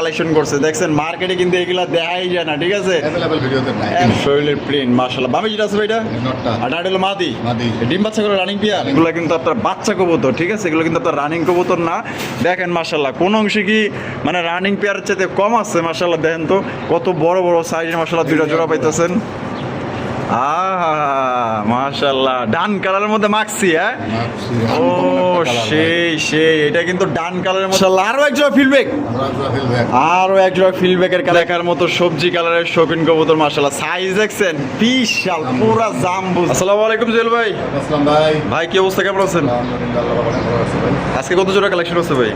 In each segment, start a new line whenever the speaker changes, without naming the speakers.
Collection করছে, দেখছেন মার্কেটে কিন্তু এগুলা দেখাই যায় না, ঠিক আছে? শরীরের প্রিন্ট মাশাআল্লাহ। বামে যেটা আছে ভাই এটা আর এটা হলো মাদি। ডিম বাচ্চা করে রানিং পেয়ার, এগুলো কিন্তু আপনার বাচ্চা কবুতর, ঠিক আছে? এগুলো কিন্তু আপনার রানিং কবুতর না। দেখেন মাশাআল্লাহ কোন অংশে কি মানে রানিং পেয়ারের চাইতে কম আছে মাশাআল্লাহ। দেখেন তো কত বড় বড় সাইজের মাশাআল্লাহ দুইটা জোড়া পাইতেছেন। মাশাআল্লাহ ডান কালারের মধ্যে মাক্সি। হ্যাঁ ও সেই এটা কিন্তু ডান কালারের মধ্যে। আরো এক জোড়া ফিল্ডব্যাক, আরো এক জোড়া ফিল্ডব্যাকের দেখার মতো সবজি কালারের শৌখিন কবুতর মাশাআল্লাহ। সাইজ দেখছেন বিশাল, পুরা জাম্বু। আসসালামু আলাইকুম জুয়েল ভাই।
আসসালাম ভাই।
ভাই কি অবস্থা, কেমন আছেন? আজকে কত জোড়া কালেকশন আছে ভাই?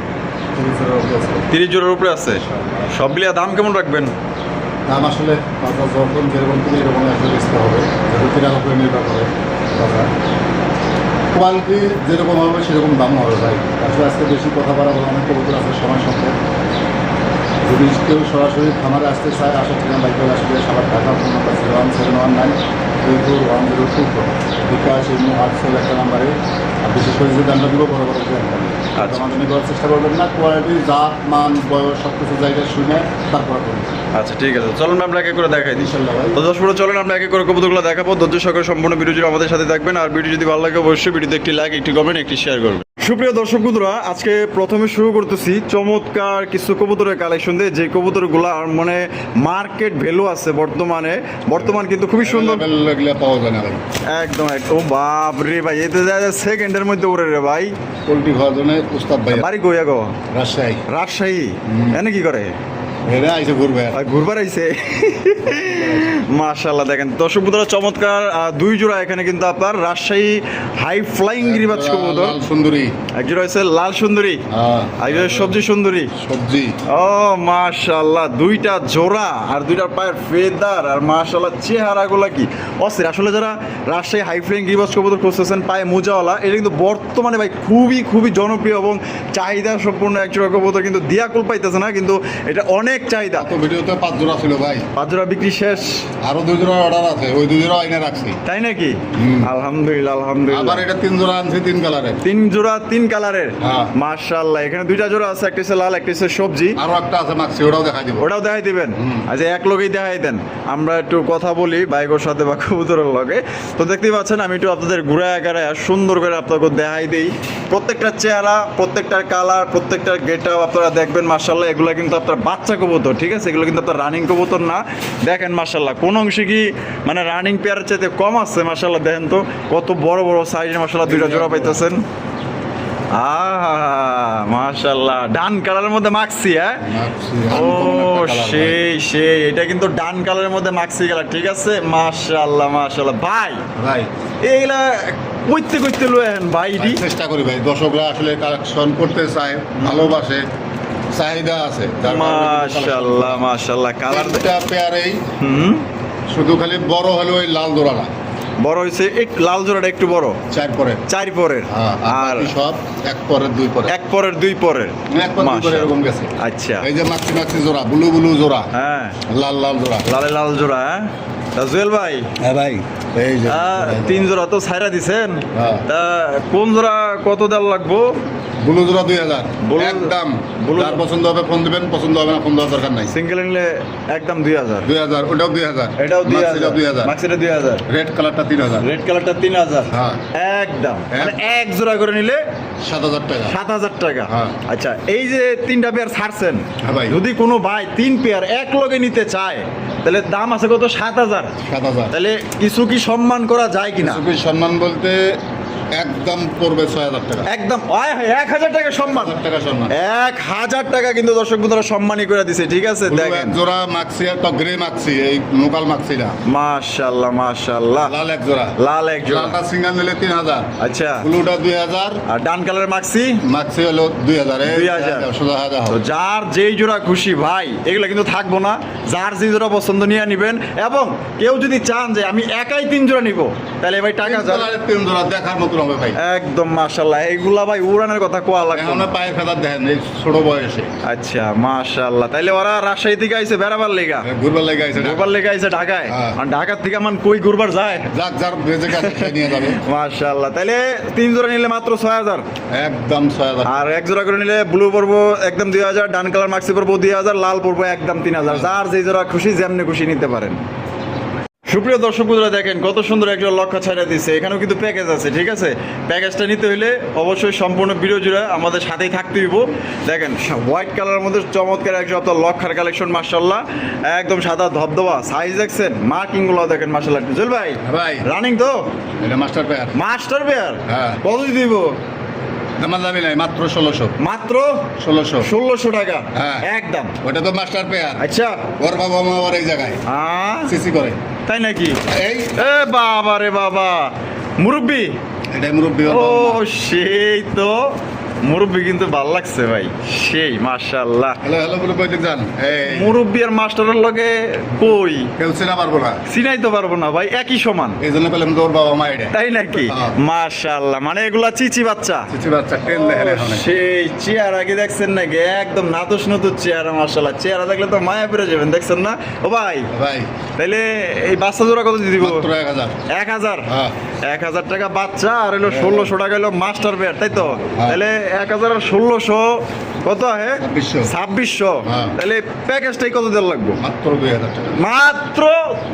30 জোড়ার উপরে আছে। সব মিলিয়ে দাম কেমন রাখবেন?
দাম আসলে যখন যেরকম তুমি এরকম আসলে বেচতে হবে, যেহেতু কেনার উপরে নির্ভর করে। কোয়ালিটি যেরকম হবে সেরকম দাম হবে ভাই। আসলে আজকে বেশি কথা বলা বলে অনেক কবুতর আছে সময় সম্পদ। যদি কেউ সরাসরি খামারে আসতে চায়, আসার ঠিকানা বাইক আসলে সবার ঢাকা ফোন নাম্বার 01719 বিকাশ এই হোয়াটসঅ্যাপ একটা নাম্বারে। আর বিশেষ করে যদি দামটা দিব বড় বড় আমাদের করার চেষ্টা করবেন না। কোয়ালিটি জাত মান বয়স সব কিছু জায়গায় শুনে তারপর করবেন।
আচ্ছা ঠিক আছে, চলুন আমরা একে করে দেখাই দিই।
ইনশাআল্লাহ ভাই।
তো দর্শক চলুন আমরা একে করে কবুতরগুলো দেখাবো। ধৈর্য সহকারে সম্পূর্ণ ভিডিও জুড়ে আমাদের সাথে থাকবেন। আর ভিডিও যদি ভালো লাগে অবশ্যই ভিডিওতে একটি লাইক, একটি কমেন্ট, একটি শেয়ার করবেন। সুপ্রিয় দর্শক বন্ধুরা, আজকে প্রথমে শুরু করতেছি চমৎকার কিছু কবুতরের কালেকশন দিয়ে, যে কবুতরগুলো মানে মার্কেট ভ্যালু আছে বর্তমান কিন্তু খুবই সুন্দর
পাওয়া যায় না ভাই।
একদম ও বাপ রে ভাই, এতে সেকেন্ডের মধ্যে উড়ে রে ভাই।
পোল্ট্রি খাওয়ার জন্য উস্তাদ ভাই।
বাড়ি কইয়া গো?
রাজশাহী।
রাজশাহী? এনে কি করে?
এরা আইসে ঘুরবে,
ঘুরবার আইসে। মাশাআল্লাহ দেখেন দর্শক বন্ধুরা, চমৎকার দুই জোড়া এখানে কিন্তু আপনার রাজশাহী হাই ফ্লাইং গিরিবাজ কবুতর।
লাল সুন্দরী
এক জোড়া হচ্ছে লাল সুন্দরী, এক জোড়া সবজি সুন্দরী।
সবজি
ও মাশাআল্লাহ, দুইটা জোড়া আর দুইটার পায়ের ফেদার আর মাশাআল্লাহ চেহারাগুলা কি অস্থির। আসলে যারা রাজশাহী হাই ফ্লাইং গিরিবাজ কবুতর খুঁজতেছেন পায়ে মোজাওয়ালা, এটা কিন্তু বর্তমানে ভাই খুবই জনপ্রিয় এবং চাহিদা সম্পূর্ণ এক জোড়া কবুতর, কিন্তু দিয়া কুল পাইতেছে না, কিন্তু এটা অনেক চাহিদা।
তো ভিডিওতে 5 জোড়া ছিল ভাই,
5 জোড়া বিক্রি শেষ।
আরো 2 জোড়া অর্ডার আছে, ওই 2 জোড়া আইনা রাখছি।
তাই নাকি? আলহামদুলিল্লাহ।
আবার এটা 3 জোড়া আনছি 3 কালারের।
3 জোড়া 3 কালারের। মাশাআল্লাহ, এখানে দুইটা জোড়া আছে, একটা হচ্ছে লাল, একটা হচ্ছে সবজি।
আরো একটা আছে মাক্সি, ওটাও দেখাই দিব।
ওটাও দেখাই দিবেন? আচ্ছা এক লোকেই দেখাই দেন, আমরা একটু কথা বলি বাইকের সাথে বা কবুতরের লগে। তো দেখতেই পাচ্ছেন আমি একটু আপনাদের ঘুরায় গাড়ায় সুন্দর করে আপনাকে দেখাই দিই। প্রত্যেকটা চেহারা, প্রত্যেকটার কালার, প্রত্যেকটার গেটআপ আপনারা দেখবেন। মাশাআল্লাহ এগুলো কিন্তু আপনার বাচ্চা কবুতর, ঠিক আছে? এগুলো কিন্তু আপনার রানিং কবুতর না। দেখেন মাশাআল্লাহ কোন অংশে কি মানে রানিং পেয়ারের চাইতে কম আছে মাশাআল্লাহ। দেখেন তো কত বড় বড় সাইজের মাশাআল্লাহ দুইটা জোড়া পাইতেছেন। মাশাআল্লাহ ডান কালারের মধ্যে মাক্সি। হ্যাঁ ও সেই এটা কিন্তু ডান কালারের মধ্যে মাক্সি কালার, ঠিক আছে? মাশাআল্লাহ ভাই এইগুলা কইতে লয়েন ভাই।
চেষ্টা করি ভাই, দর্শকরা আসলে কালেকশন করতে চায়, ভালোবাসে, চাহিদা আছে। মাশাআল্লাহ কালারটা পেয়ারেই শুধু খালি বড় হলো ওই লাল জোড়াটা
বড় হয়েছে, একটু লাল জোড়াটা একটু বড়, 4 পরের।
আর সব 1 পরের 2 পরের,
1 পরের 2 পরের,
1 পর 2 পরের এরকম গেছে।
আচ্ছা
এই যে মাক্সি জোড়া, ব্লু জোড়া, হ্যাঁ লাল জোড়া,
লাল জোড়া। হ্যাঁ জুয়েল ভাই।
হ্যাঁ ভাই, এই যে
3 জোড়া তো ছাইরা দিছেন। তা কোন জোড়া কত দাম লাগবো?
ব্লু জোড়া 2000 একদম। যার পছন্দ হবে ফোন দিবেন, পছন্দ হবে না ফোন দেওয়ার দরকার নাই।
সিঙ্গেল নিলে একদম 2000।
ওটাও 2000,
এটাও 2000, মাক্সিটা 2000,
রেড কালারটা 3000,
রেড কালারটা 3000।
হ্যাঁ
একদম মানে এক জোড়া করে নিলে
7000 টাকা।
7000 টাকা।
হ্যাঁ
আচ্ছা এই যে 3টা পেয়ার ছাড়ছেন,
ভাই
যদি কোনো ভাই 3 পেয়ার এক লগে নিতে চায় তাহলে দাম আছে কত? 7000। তাহলে কিছু কি সম্মান করা যায় কিনা?
কিছু কি সম্মান বলতে একদম পড়বে 6000 টাকা।
একদম 1000 টাকা সম্মান। 1000 টাকা কিন্তু দর্শক বন্ধুরা সম্মানই করে দিছে, ঠিক আছে? দেখেন
জোড়া মাক্সি আর গ্রে মাক্সি, এই লোকাল মাক্সিটা
মাশাআল্লাহ
লাল এক জোড়া, লালটা সিঙ্গেল নিলে 3000।
আচ্ছা
ব্লুটা 2000
আর ডান কালারের মাক্সি
হলো 2000।
তো যার যেই জোড়া খুশি ভাই, এগুলো কিন্তু থাকবো না। যার যে জোড়া পছন্দ নিয়ে নিবেন। এবং কেউ যদি চান যে আমি একাই 3 জোড়া নিব, তাহলে ভাই টাকা
3 জোড়া দেখার মতো নতুন হবে ভাই।
একদম মাশাআল্লাহ। এইগুলা ভাই উড়ানের কথা কোয়া লাগবে
এখন পায়ের ফেদার দেখেন এই ছোট বয়সে।
আচ্ছা মাশাআল্লাহ। তাইলে ওরা রাজশাহী থেকে আইছে বেড়াবার লেগা,
ঘুরবার লেগে আছে
ঘুরবার লেগে আইছে ঢাকায়।
হ্যাঁ।
আর ঢাকার থেকে মান কই ঘুরবার যায়?
যাক যার বেজে গেছে সে নিয়ে যাবে।
মাশাআল্লাহ। তাইলে 3 জোড়া নিলে মাত্র 6000,
একদম 6000।
আর 1 জোড়া করে নিলে ব্লু পড়বো একদম 2000, ডান কালার মাক্সি পড়বো 2000, লাল পড়বো একদম 3000। যার যেই জোড়া খুশি যেমনি খুশি নিতে পারেন। সুপ্রিয় দর্শক বন্ধুরা দেখেন কত সুন্দর একটা লক্ষ্য ছাড়া দিচ্ছে। এখানেও কিন্তু প্যাকেজ আছে, ঠিক আছে? প্যাকেজটা নিতে হলে অবশ্যই সম্পূর্ণ ভিডিও জুড়ে আমাদের সাথেই থাকতে হইব। দেখেন হোয়াইট কালারের মধ্যে চমৎকার একজন আপনার লক্ষার কালেকশন মাশাআল্লাহ, একদম সাদা ধবধবা। সাইজ দেখছেন, মার্কিংগুলো দেখেন মাশাআল্লাহ। জুয়েল ভাই
ভাই
রানিং তো?
এটা মাস্টার পেয়ার।
Master pair?
হ্যাঁ।
কত দিব?
দাম দামি নাই, মাত্র 1600।
মাত্র
1600।
1600 টাকা
হ্যাঁ।
একদম।
ওটা তো মাস্টার পেয়ার।
আচ্ছা
ওর বাবা মা ওর এই জায়গায় সিসি করে।
তাই নাকি?
এই
এ বাবা রে বাবা, মুরব্বি।
এটাই মুরব্বী।
ও সেই তো মুরব্বি, কিন্তু ভাল লাগছে ভাই, সেই মাশাআল্লাহ।
হ্যালো হ্যালো বলে কইতে যান। এই
মুরব্বি আর মাস্টারের লগে কই
কেউ চিনা পারবো না,
চিনাই তো পারবো না ভাই, একই সমান।
এই জন্য বললাম তোর বাবা মা এটা।
তাই নাকি?
হ্যাঁ।
মাশাআল্লাহ। মানে এগুলা চিচি বাচ্চা।
চিচি বাচ্চা টেন দেখেন এখানে।
সেই চেহারা কি দেখছেন নাকি? একদম নাতুস নতুন চেহারা মাশাআল্লাহ। চেহারা দেখলে তো মায়া পেরে যাবেন, দেখছেন না? ও ভাই
ভাই
তাইলে এই বাচ্চা জোড়া কত দিয়ে দিব?
মাত্র 1000।
1000?
হ্যাঁ।
1000 টাকা বাচ্চা, আর হলো 1600 টাকা হলো মাস্টার পেয়ার, তাই তো?
হ্যাঁ।
তাহলে 1000 আর 1600 কত হয়?
2600।
2600।
হ্যাঁ।
তাহলে প্যাকেজটাই কত দেওয়ার লাগবে?
মাত্র 2000 টাকা।
মাত্র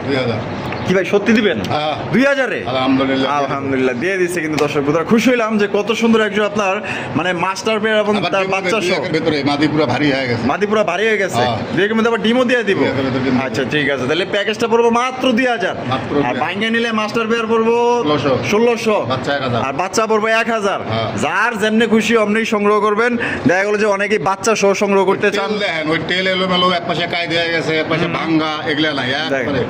2000।
কি ভাই সত্যি দিবেন?
হ্যাঁ।
2000-এ?
আলহামদুলিল্লাহ।
আলহামদুলিল্লাহ দিয়ে দিচ্ছে কিন্তু দর্শক বন্ধুরা। খুশি হইলাম যে কত সুন্দর একজন আপনার মানে মাস্টার পেয়ার এবং
আবার
তার
ডিমও
বাচ্চা
দুই
সহ।
একের ভেতরে মাদি পুরো ভারী হয়ে গেছে।
মাদি পুরো ভারী হয়ে গেছে।
হ্যাঁ।
দুই মধ্যে আবার ডিমও দিয়ে দিব।
দুই একের ভেতরে ডিম দিয়ে
আচ্ছা ঠিক আছে, তাহলে প্যাকেজটা পড়বো মাত্র 2000।
মাত্র
আর
2000।
বাইঙ্গা নিলে মাস্টার পেয়ার পড়বো
1600।
1600।
বাচ্চা 1000।
আর বাচ্চা পড়বো 1000।
হ্যাঁ।
যার যেমনি খুশি অমনি সংগ্রহ করবেন। দেখা গেলো যে অনেকেই বাচ্চা সহ সংগ্রহ করতে চান।
তেল দেখেন, ওই তেল এলোমেলো, এক পাশে কাই দেয়া গেছে, এক পাশে ভাঙ্গা, এগুলা নাই একবারে।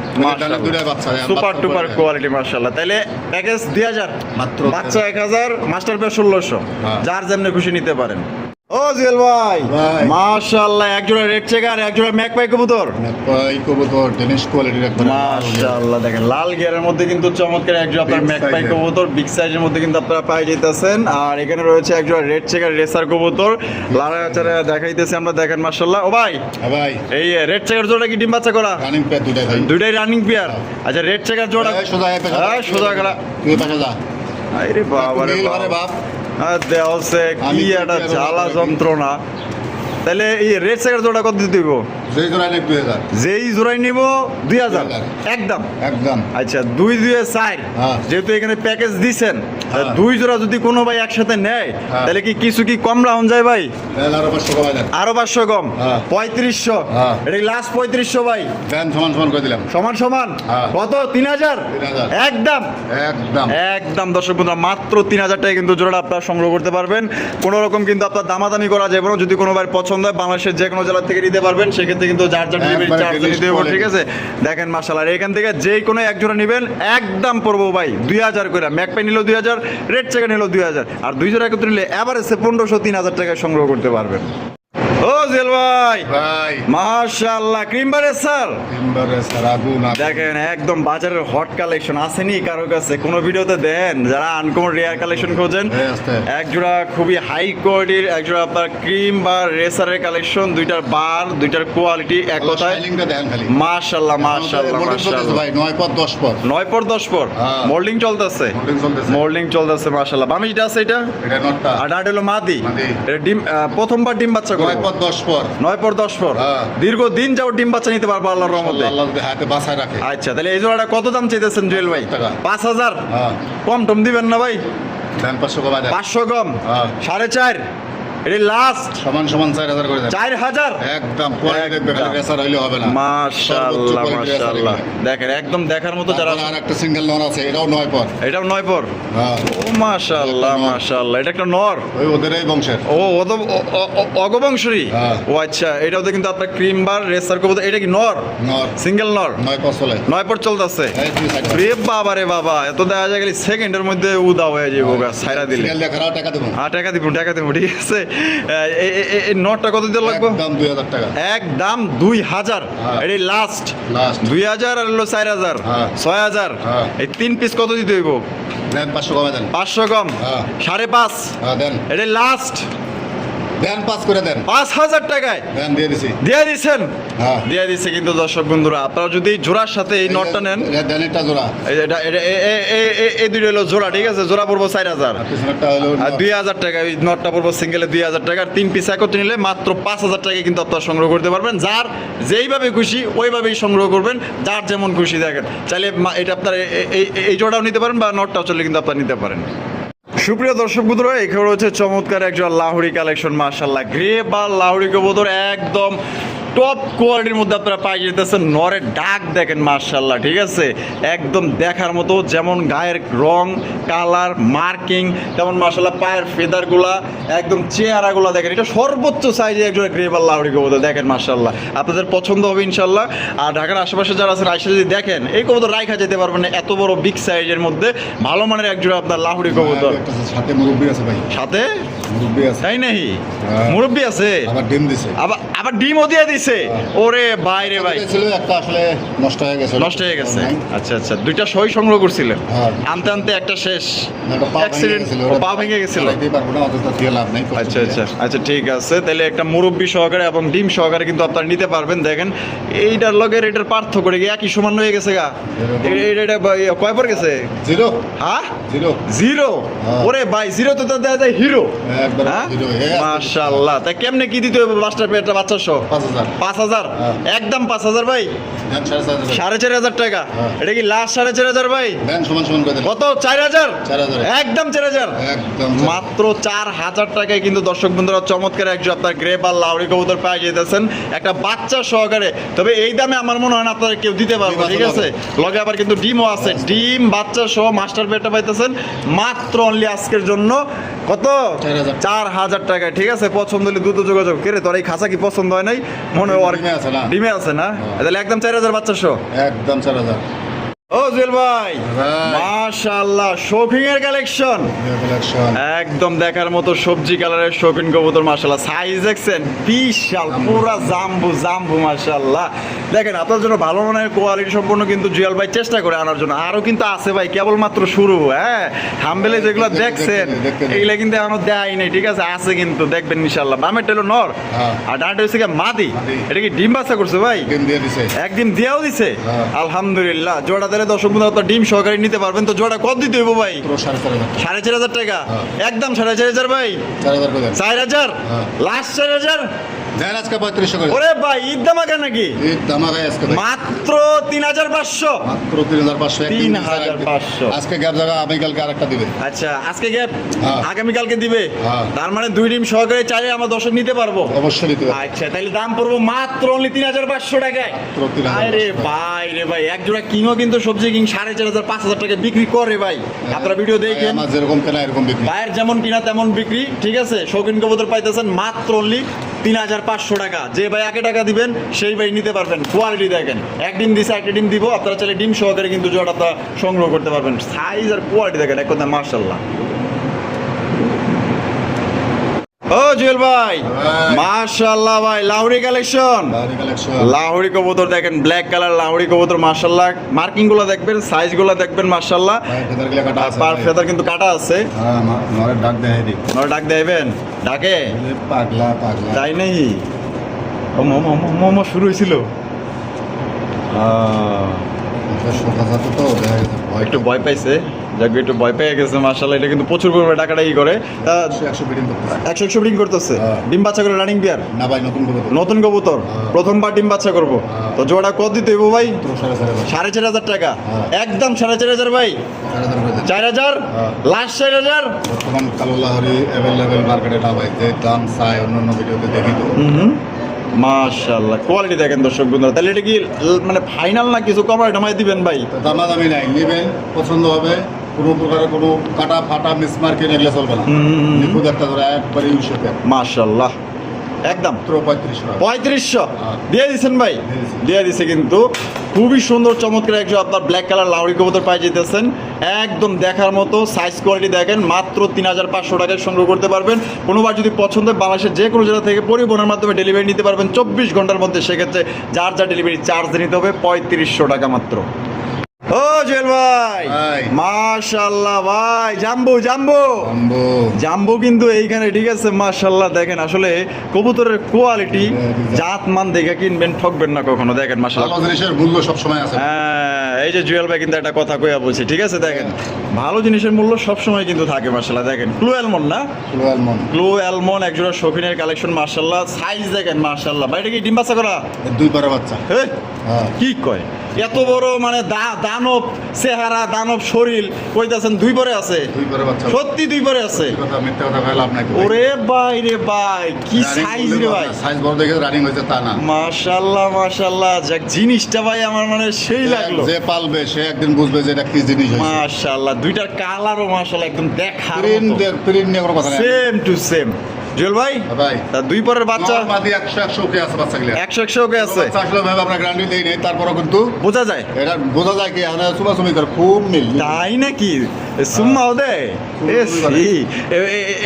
ডানে দুইটা বাচ্চা দেখেন,
সুপার
বাচ্চা
টুপার
পড়ে।
কোয়ালিটি মাশাআল্লাহ। তাহলে প্যাকেজ 2000,
মাত্র
বাচ্চা 1000, মাস্টার পেয়ার 1600।
হ্যাঁ।
যার যেমনি খুশি নিতে পারেন। ও জুয়েল ভাই
ভাই।
মাশাআল্লাহ, এক জোড়া রেড চেকার, এক জোড়া ম্যাকপাই কবুতর।
এই কবুতর ডেনিশ কোয়ালিটির একবারে।
মাশাআল্লাহ দেখেন লাল গিয়ারের মধ্যে কিন্তু চমৎকার এক জোড়া আপনার
Big
ম্যাকপাই
size-এর।
কবুতর, বিগ সাইজের মধ্যে কিন্তু আপনারা পাই যেতেছেন। আর এখানে রয়েছে এক জোড়া রেড চেকার রেসার কবুতর, লাড়াচাড়া দেখাইতেছি আমরা, দেখেন মাশাআল্লাহ। ও ভাই
হ্যাঁ ভাই,
এই রেড চেকার জোড়া কি ডিম বাচ্চা করা?
রানিং পেয়ার দুইটাই ভাই।
দুইটাই রানিং পেয়ার। আচ্ছা রেড চেকার জোড়া
এই সোজা এই পাশে।
সোজা করা।
তুই পাশে যা।
আরে বাবা রে
নীল ঘরে
বাবা,
বাপ।
দেওয়াছে কি
আমি তো
একটা
কি আর
জ্বালা
বলবো?
যন্ত্রণা। তাহলে এই রেড চেকার জোড়া কত দিব?
যেই জোড়া নেক 2000।
যেই জোড়াই নিব 2000 একদম।
একদম।
আচ্ছা 2-2-4
হ্যাঁ।
যেহেতু এখানে প্যাকেজ দিছেন,
হ্যাঁ।
2 জোড়া যদি কোনো ভাই একসাথে নেয়
হ্যাঁ।
তাহলে কি কিছু কি কম রাউন্ড যায় ভাই?
তাহলে আরো 500 কমাই দেন।
আরো 500 কম,
হ্যাঁ।
3500।
হ্যাঁ।
এটা লাস্ট 3500 ভাই,
দেন সমান সমান করে দিলাম।
সমান সমান।
হ্যাঁ।
কত? 3000
3000।
একদম।
একদম।
একদম দর্শক বন্ধুরা মাত্র 3000 টাকায় কিন্তু জোড়াটা আপনারা সংগ্রহ করতে পারবেন। কোনো রকম কিন্তু আপনার দামাদামি করা যাবে না। যদি কোনো ভাইয়ের পছন্দ হয় বাংলাদেশের যে কোনো জেলা থেকে নিতে পারবেন, সেক্ষেত্রে কিন্তু যার যার ডেলিভারি
একবারে
চার্জ
delivery
নিতে হবে,
quality।
ঠিক আছে? দেখেন মাশাআল্লাহ, আর এখান থেকে যেই কোনো এক জোড়া নেবেন একদম পড়বো ভাই 2000 করে। ম্যাকপাই নিলেও 2000, রেড চেকার নিলেও 2000, আর 2 জোড়া একত্রে নিলে এভারেজে 1500-3000 টাকায় সংগ্রহ করতে পারবেন। ও জেল ভাই
ভাই
মাশাআল্লাহ, ক্রিমবারের স্যার
এমবারে স্যার আগুন আগুন।
দেখেন একদম বাজারের হট কালেকশন আসেনি কারো কাছে, কোনো ভিডিওতে দেন যারা আনকমন রেয়ার কালেকশন খোঁজেন।
হ্যাঁ, আছে।
এক জোড়া খুবই হাই কোয়ালিটির, এক জোড়া আপনার ক্রিম বা রেসারের কালেকশন, দুইটার বার, দুইটার কোয়ালিটি এক কথায়
স্টাইলিংটা দেখেন খালি।
মাশাআল্লাহ মাশাআল্লাহ
মোল্ডিং চলতেছে
মাশাআল্লাহ।
ভাই 9 পর 10 পর।
9 পর 10 পর
হ্যাঁ।
মোল্ডিং চলতেছে,
মোল্ডিং চলতেছে।
মোল্ডিং চলতেছে মাশাআল্লাহ। বামিটা আছে এটা,
এটা নটটা
আর ডাট হলো মাদি।
মাদি।
এটা ডিম প্রথমবার ডিম বাচ্চা
9
করে
পর 10 পর।
9 পর 10 পর
হ্যাঁ।
দীর্ঘদিন যাও ডিম বাচ্চা নিতে পারবো আল্লাহর রহমতে।
আল্লাহ যদি হাতে বাঁচায় রাখে।
আচ্ছা তাহলে এই জোড়াটা কত দাম চাইতেছেন জুয়েল ভাই?
5,000 টাকা।
5000
হ্যাঁ।
কম টম দিবেন না ভাই?
দেন 500 কমাই দেন।
500 কম,
হ্যাঁ।
4.5, এটি লাস্ট
সমান সমান 4000 করে দেন।
4000।
একদম কোয়ালিটি দেখবে, খালি রেসার হইলে হবে না।
মাশাআল্লাহ মাশাআল্লাহ, দেখেন একদম দেখার মতো যারা।
আর একটা সিঙ্গেল নর আছে, এটাও 9 পর।
এটাও 9 পর।
হ্যাঁ।
ও মাশাআল্লাহ মাশাআল্লাহ, এটা একটা নর।
ওই ওদেরই বংশের।
ও অগবংশী।
হ্যাঁ।
ও আচ্ছা, এটাও তো কিন্তু আপনার ক্রিম বার রেসার কবুতর। এটা কি নর?
নর।
সিঙ্গেল নর।
9 পর চলে।
9 পর চলতেছে।
এই দুই সাইড।
রে বাবা রে বাবা, এত দেখা যায় গেলে সেকেন্ডের মধ্যে উদা হয়ে যাবো গা ছাইরা দিলে।
সিঙ্গেল দেখার টাকা দেবো।
টাকা দিব ঠিক আছে। এই নটটা কত দিতে লাগবে?
একদম 2000 টাকা।
একদম 2000।
হ্যাঁ।
এটাই লাস্ট
লাস্ট
2000 আর হলো 4000,
হ্যাঁ।
6000।
হ্যাঁ।
এই 3 পিস কত দিতে হইব?
দেন 500 কমে দেন।
500 কম,
হ্যাঁ।
5.5।
হ্যাঁ দেন
এটাই লাস্ট
দেন 5 করে দেন।
5000 টাকায়
দেন দিয়ে দিছি।
দিয়ে দিচ্ছেন।
হ্যাঁ
দিয়ে দিচ্ছে কিন্তু দর্শক বন্ধুরা, আপনারা যদি জোড়ার সাথে এই নটটা নেন,
দেন এটা জোড়া।
এই দুটো হলো জোড়া, ঠিক আছে? জোড়া পড়বো 4000
আর পিছনেরটা হলো
আর 2000 টাকা। ওই নটটা পড়বো সিঙ্গেলে 2000 টাকা। 3 পিস একত্রে নিলে মাত্র 5000 টাকা কিন্তু আপনারা সংগ্রহ করতে পারবেন। যার যেইভাবে খুশি ওইভাবেই সংগ্রহ করবেন, যার যেমন খুশি দেখেন। চাইলে এটা আপনার এই জোড়াও নিতে পারেন বা নটটাও চলে কিন্তু আপনারা নিতে পারেন। সুপ্রিয় দর্শক বন্ধুরা, এখানে রয়েছে চমৎকার একজন লাহুড়ি কালেকশন। মাশাআল্লাহ, গ্রে বা লাহুড়ি কবুতর একদম টপ কোয়ালিটির মধ্যে আপনারা পাই যেতেছেন। নরের ডাক দেখেন মাশাআল্লাহ, ঠিক আছে? একদম দেখার মতো, যেমন গায়ের রং কালার মার্কিং তেমন মাশাআল্লাহ পায়ের ফেদারগুলা একদম চেহারাগুলা দেখেন। এটা সর্বোচ্চ সাইজে একজন গ্রে বা লাহুড়ি কবুতর দেখেন মাশাআল্লাহ। আপনাদের পছন্দ হবে ইনশাআল্লাহ। আর ঢাকার আশেপাশে যারা আছেন আইসা যদি দেখেন, এই কবুতর রাইখা যেতে পারবেন না, এত বড় বিগ সাইজের মধ্যে ভালো মানের একজন আপনার লাহুড়ি কবুতর।
সাথে মুরব্বি আছে ভাই।
সাথে
মুরব্বি আছে।
তাই নাকি?
হ্যাঁ।
মুরব্বি আছে,
আবার ডিম দিছে।
আবার ডিমও দিয়ে দিছে। ওরে ভাই রে ভাই,
ছিল একটা আসলে নষ্ট হয়ে গেছে।
নষ্ট হয়ে গেছে। আচ্ছা আচ্ছা, দুইটা সই সংগ্রহ করছিলেন?
হ্যাঁ।
আনতে আনতে একটা শেষ
একটা পা ভেঙে
অ্যাক্সিডেন্ট,
গেছিল।
পা ভেঙে গেছিল।
দিতে পারবো না, অযথা দিয়ে লাভ নাই।
আচ্ছা আচ্ছা আচ্ছা, ঠিক আছে। তাহলে একটা মুরব্বি সহকারে এবং ডিম সহকারে কিন্তু আপনারা নিতে পারবেন। দেখেন এইটার লগের এটার পার্থক্য করে একই সমান হয়ে গেছে গা। এটা কয় পর গেছে?
0।
হ্যাঁ
0
জিরো।
হ্যাঁ।
ওরে ভাই, জিরো তো দেওয়া যায় হিরো।
একবার
হ্যাঁ
0
মাশাআল্লাহ। তাই কেমনে কি দিতে হবে মাস্টার পেটটা বাচ্চা সহ?
5000।
5000
হ্যাঁ।
একদম 5000 ভাই।
দেন 4500।
4500 টাকা।
হ্যাঁ।
এটা কি লাস্ট 4500 ভাই?
দেন সমান সমান করে দেন।
কত? 4000।
4000
একদম 4000।
একদম
মাত্র 4000 টাকায় কিন্তু দর্শক বন্ধুরা চমৎকার একজন আপনার গ্রে বা লাউরি কবুতর পেয়ে যেতেছেন একটা বাচ্চা সহকারে। তবে এই দামে আমার মনে হয় না আপনারা কেউ দিতে পারবে, ঠিক আছে? লগে আবার কিন্তু ডিমও আছে, ডিম বাচ্চা সহ মাস্টার পেটটা পাইতেছেন মাত্র অনলি আজকের জন্য কত? 4000 টাকায়, ঠিক আছে? পছন্দ হলে দ্রুত যোগাযোগ। কে রে, তোর এই খাঁচা কি পছন্দ হয় নাই? মনে হয়
ডিমে আছে না?
ডিমে আছে না? তাহলে একদম 4000 বাচ্চা সহ।
একদম 4000।
ও জুয়েল ভাই,
ভাই।
মাশাআল্লাহ, শৌখিন এর কালেকশন
কালেকশন
একদম দেখার মতো সবজি কালারের শৌখিন কবুতর। মাশাআল্লাহ, সাইজ দেখছেন বিশাল, পুরা জাম্বু মাশাআল্লাহ। দেখেন আপনার জন্য ভালো মানের কোয়ালিটি সম্পূর্ণ কিন্তু জুয়েল ভাই চেষ্টা করে আনার জন্য। আরো কিন্তু আছে ভাই, কেবলমাত্র শুরু। হ্যাঁ, থাম্বনেলে যেগুলো দেখছেন
দেখতে।
এগুলা কিন্তু এখনো দেয় নাই, ঠিক আছে? আছে কিন্তু, দেখবেন ইনশাআল্লাহ। বামের টেলো নর
হ্যাঁ।
আর ডানটা হচ্ছে গিয়ে মাদি।
মাদি।
এটা কি ডিম বাচ্চা করছে ভাই?
ডিম দিয়ে দিছে।
একদিন দিয়েও দিছে।
হ্যাঁ।
আলহামদুলিল্লাহ। জোড়া তাহলে দর্শক বন্ধু আপনার ডিম সহকারে নিতে পারবেন। তো জোড়া কত দিতে হইব ভাই?
4500।
4500 টাকা।
হ্যাঁ।
একদম 4500 ভাই।
4000 করে দেন।
4000
হ্যাঁ।
লাস্ট 4000।
দেন আজকে 3500 করে দেন।
ওরে ভাই, ঈদ ধামাকা নাকি?
এই দামাগায় আজকে দেন।
মাত্র 3500।
মাত্র 3500।
3500।
আজকে গ্যাপ জায়গা আমি কালকে আরেকটা দিবে।
আচ্ছা, আজকে গ্যাপ
হ্যাঁ।
আগামীকালকে দিবে।
হ্যাঁ।
তার মানে 2 ডিম সহকারে চাইলে আমরা দর্শক নিতে পারবো।
অবশ্যই দিতে হবে।
আচ্ছা, তাহলে দাম পড়বো মাত্র অনলি 3500 টাকায়।
মাত্র 3500
আরে ভাই রে ভাই, এক জোড়া কিংও কিন্তু সবজি কিং 4500 5000 টাকা বিক্রি করে ভাই। আপনারা ভিডিও দেখেন,
আমার যেরকম কেনা এরকম বিক্রি।
ভাইয়ের যেমন কিনা তেমন বিক্রি, ঠিক আছে? শৌখিন কবুতর পাইতেছেন মাত্র অনলি 3500 টাকা। যে ভাই 1 টাকা দিবেন সেই ভাই নিতে পারবেন। কোয়ালিটি দেখেন, এক ডিম দিছে, একটা ডিম দিব। আপনারা চাইলে ডিম সহকারে কিন্তু জোড়া আপনারা সংগ্রহ করতে পারবেন। সাইজ আর কোয়ালিটি দেখেন এক কথা মাশাআল্লাহ। ও জুয়েল ভাই,
ভাই।
মাশাআল্লাহ ভাই, লাহুরি কালেকশন।
লাহোরি কালেকশন।
লাহুরি কবুতর দেখেন, ব্ল্যাক কালার লাহুরি কবুতর মাশাআল্লাহ। মার্কিং গুলো দেখবেন, সাইজ গুলো দেখবেন মাশাআল্লাহ।
ভাই ফেদার গুলো কাটা আছে।
পার ফেদার কিন্তু কাটা আছে।
হ্যাঁ, নরের ডাক দেখাই দি।
নর ডাক দেবেন, ডাকে
পাগলা।
তাই নেই? ও মোমো শুরু হয়েছিল।
শোকা যাতে তো দেখা গেছে ভয়
একটু ভয় পাইছে, যাক একটু ভয় পেয়ে গেছে মাশাআল্লাহ। এটা কিন্তু প্রচুর পরিমাণে টাকাটা ই করে।
100 ফিটিং করতেছে।
100 ব্রিং করতেছে।
হ্যাঁ।
ডিম বাচ্চা করে রানিং বিয়ার,
না ভাই নতুন করে তো।
নতুন কবুতর
হ্যাঁ।
প্রথমবার ডিম বাচ্চা করবো।
হ্যাঁ।
তো জোড়া কত দিতে হইব ভাই?
4500
টাকা।
হ্যাঁ।
একদম 4500 ভাই।
4000 করে দেন।
4000
হ্যাঁ।
লাস্ট 4000।
বর্তমান কালো লাহোরি অ্যাভেলেবেল মার্কেটে না ভাই, যে দাম চাই অন্যান্য ভিডিওতে দেখি তো।
মাশাআল্লাহ, কোয়ালিটি দেখেন দর্শক বন্ধুরা। তাহলে এটা কি মানে ফাইনাল না কিছু কমায় নামাই দিবেন ভাই?
দামাদামি নাই, নেবেন পছন্দ হবে। কোনো প্রকারের কোনো কাটা ফাটা মিসমার্কিং এগুলো চলবে না। নিখুঁত একটা ধরে একবারে ইউসেফ
মাশাআল্লাহ, একদম
মাত্র 3500 টাকা।
3500
হ্যাঁ।
দিয়ে দিচ্ছেন ভাই?
দিয়ে দিছি।
দিয়ে দিছে কিন্তু খুবই সুন্দর চমৎকার একজন আপনার ব্ল্যাক কালার লাউরি কবুতর পাই যেতেছেন, একদম দেখার মতো সাইজ কোয়ালিটি দেখেন, মাত্র 3500 টাকায় সংগ্রহ করতে পারবেন। কোনোবার যদি পছন্দ হয় বাংলাদেশের যে কোনো জেলা থেকে পরিবহনের মাধ্যমে ডেলিভারি নিতে পারবেন 24 ঘন্টার মধ্যে। সেক্ষেত্রে যার যা ডেলিভারি চার্জ নিতে হবে 3500 টাকা মাত্র। ও জুয়েল ভাই,
ভাই।
মাশাআল্লাহ ভাই, জাম্বো জাম্বো
আম্বো।
জাম্বো কিন্তু এইখানে, ঠিক আছে মাশাআল্লাহ। দেখেন আসলে কবুতরের কোয়ালিটি জাত মান দেখে কিনবেন, ঠকবেন না কখনো। দেখেন মাশাআল্লাহ,
ভালো জিনিসের মূল্য সবসময় আছে।
হ্যাঁ এই যে জুয়েল ভাই কিন্তু একটা কথা কইয়া বলছি, ঠিক আছে। দেখেন ভালো জিনিসের মূল্য সবসময় কিন্তু থাকে মাশাআল্লাহ। দেখেন ক্লু অ্যালমন্ড না, ক্লু অ্যালমন্ড একজোড়া শৌখিনের কালেকশন মাশাআল্লাহ। সাইজ দেখেন মাশাআল্লাহ। ভাই এটা কি ডিম বাচ্চা করা?
2 পারা বাচ্চা।
হ্যাঁ
হ্যাঁ।
কি কয়, এত বড় মানে দানব চেহারা, দানব শরীর, কইতাছেন 2 পরে আছে?
2 পারা বাচ্চা।
সত্যি 2 পরে আছে?
কথা মিথ্যা কথা ভাই লাভ নাই।
ওরে ভাই রে ভাই, কি সাইজ রে ভাই,
সাইজ বড় দেখে রানিং হয়েছে তা না।
মাশাআল্লাহ মাশাআল্লাহ। যাক জিনিসটা ভাই আমার মানে সেই লাগলো।
যে পালবে সে একদিন বুঝবে যে এটা কি জিনিস হয়েছে।
মাশাআল্লাহ, দুইটার কালারও মাশাআল্লাহ একদম দেখার
প্রিন্ট নিয়ে কোনো কথা নাই।
Same to same. জুয়েল ভাই
ভাই,
তা 2 পরের বাচ্চা
নরমাদি 100 ওকে আছে বাচ্চাগুলো।
100 ওকে আছে।
বাচ্চা আসলে ভাই আমরা গ্যারান্টি দেই নাই, তারপরও কিন্তু
বোঝা যায়।
এটা বোঝা যায় কি আমরা সুমাসুমি করে খুব মিল।
তাই নাকি? সুম্মাও দে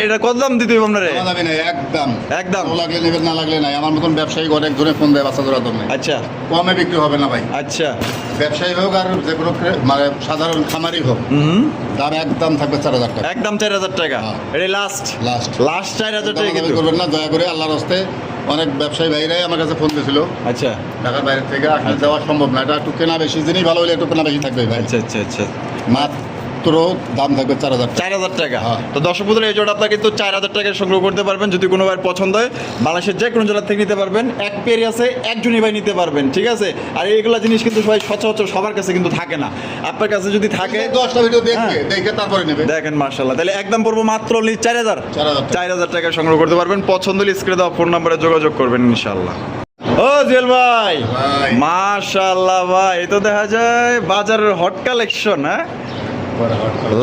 এটা কত দাম দিতে হবে আপনারে?
দামি নাই, একদম
একদম।
ভালো লাগলে নেবেন, না লাগলে নাই। আমার মতন ব্যবসায়ী অনেক জনে ফোন দেয় বাচ্চা ধরা দম নাই।
আচ্ছা
কমে বিক্রি হবে না ভাই।
আচ্ছা।
ব্যবসায়ী হোক আর যে কোনো মানে সাধারণ খামারি হোক, দাম একদম থাকবে 4000 টাকা।
একদম 4000 টাকা।
হ্যাঁ।
এটা লাস্ট
লাস্ট
4000 টাকা
দামাদামি
কিন্তু।
করবেন না দয়া করে, আল্লাহর হস্তে। অনেক ব্যবসায়ী ভাইরাই আমার কাছে ফোন দিয়েছিল
আচ্ছা
ঢাকার বাইরে থেকে, আসলে দেওয়া সম্ভব না। এটা একটু কেনা বেশি, জিনিস ভালো হলে একটু কেনা বেশি থাকবে ভাই।
আচ্ছা আচ্ছা আচ্ছা।
মাত্র দাম থাকবে 4000 টাকা।
4000 টাকা।
হ্যাঁ।
তো দর্শক বন্ধুরা এই জোড়া আপনারা কিন্তু 4000 টাকায় সংগ্রহ করতে পারবেন। যদি কোনো ভাই পছন্দ হয় বাংলাদেশের যে কোনো জেলা থেকে নিতে পারবেন। এক পেয়ারই আছে, একজনই ভাই নিতে পারবেন, ঠিক আছে। আর এইগুলা জিনিস কিন্তু সবাই সচরাচর সবার কাছে কিন্তু থাকে না। আপনার কাছে যদি থাকে
10টা ভিডিও দেখবে,
হ্যাঁ।
দেখে তারপরে নেবে।
দেখেন মাশাআল্লাহ, তাহলে একদম পড়বো মাত্র 4000।
4000 টাকা।
4000 টাকায় সংগ্রহ করতে পারবেন। পছন্দ হলে স্ক্রিনে দেওয়া ফোন নম্বরে যোগাযোগ করবেন ইনশাআল্লাহ। ও জুয়েল ভাই,
ভাই।
মাশাআল্লাহ ভাই, এই তো দেখা যায় বাজারের হট কালেকশন। হ্যাঁ,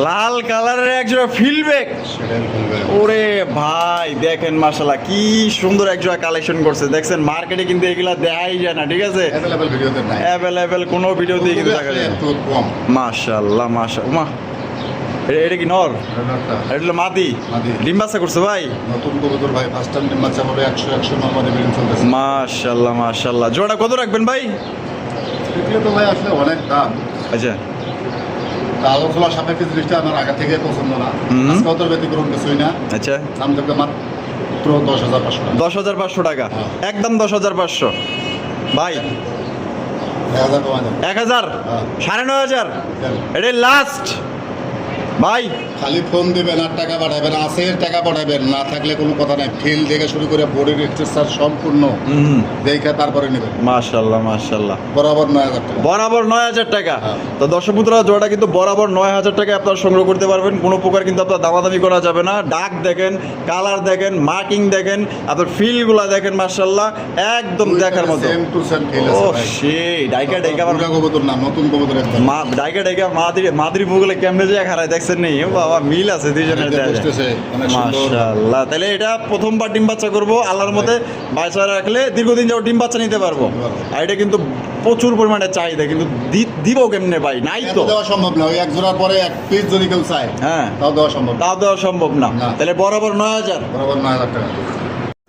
লাল কালারের একজোড়া ফিল্ডব্যাক।
সেটাই বলবে।
ওরে ভাই দেখেন মাশাআল্লাহ কি সুন্দর একজোড়া কালেকশন করছে। দেখছেন মার্কেটে কিন্তু এগুলা দেখাই যায় না, ঠিক আছে।
অ্যাভেলেবল ভিডিওতে নাই।
অ্যাভেলেবেল কোনো ভিডিওতে কিন্তু দেখা যায় না।
একটু কম।
মাশাআল্লাহ মাশাআল্লাহ। এটা কি নর? এটা হলো মাদি।
মাদি।
ডিম বাচ্চা করছে ভাই?
নতুন কবুতর ভাই, ফার্স্ট টাইম ডিম বাচ্চা হবে। 100 নরমালি বেরিয়ে চলতেছে।
মাশাআল্লাহ মাশাআল্লাহ। জোড়া কত রাখবেন ভাই?
এগুলো তো ভাই আসলে অনেক দাম।
আচ্ছা
তা আলোচনা সাপেক্ষে জিনিসটা আমার আগে থেকে পছন্দ না। আজকে অত ব্যতিক্রম কিছুই না।
আচ্ছা।
দাম থাকবে মাত্র 10,500 টাকা।
10,500 টাকা।
হ্যাঁ।
একদম 10,500 ভাই।
1000 কমাই দেন।
1000,
হ্যাঁ।
9,500
দেন।
এটাই লাস্ট ভাই।
খালি ফোন দিবেন আর টাকা পাঠাবেন, আছে টাকা পাঠাবেন, না থাকলে কোনো কথা নাই। ফিল থেকে শুরু করে বডির এক্সারসাইজ সম্পূর্ণ দেখে তারপরে নেবেন।
মাশাআল্লাহ মাশাআল্লাহ।
বরাবর 9000 টাকা।
বরাবর 9,000 টাকা।
হ্যাঁ।
তো দর্শক বন্ধুরা জোড়াটা কিন্তু বরাবর 9,000 টাকায় আপনারা সংগ্রহ করতে পারবেন। কোনো প্রকার কিন্তু আপনার দামাদামি করা যাবে না। ডাক দেখেন, কালার দেখেন, মার্কিং দেখেন, আপনার ফিলগুলা দেখেন মাশাআল্লাহ একদম দেখার মতো।
সেম টু সেম ফিল
ও
আছে ভাই।
সেই ডাইকা ডাইকা আমার
পুরা কবুতর না, নতুন কবুতর একদম।
ডাইকা ডাইকা মাদ্রি ভূগোলে কেমনে যে খারায় দেখছেন নেই? ও বাবা মিল আছে দুইজনের।
এটা বুঝতেছে, অনেক সুন্দর।
মাশাআল্লাহ। তাহলে এটা প্রথমবার ডিম বাচ্চা করবো, আল্লাহর মতে বাচ্চা রাখলে দীর্ঘদিন যাও ডিম বাচ্চা নিতে পারবো। আর এটা কিন্তু প্রচুর পরিমাণে চাহিদা, কিন্তু দিব কেমনে ভাই? নাই
এত
তো
দেওয়া সম্ভব না। ওই এক জোড়ার পরে এক পিস যদি কেউ চায়,
হ্যাঁ
তাও দেওয়া সম্ভব না।
তাও দেওয়া সম্ভব না।
না।
তাহলে বরাবর 9,000।
বরাবর 9000 টাকা।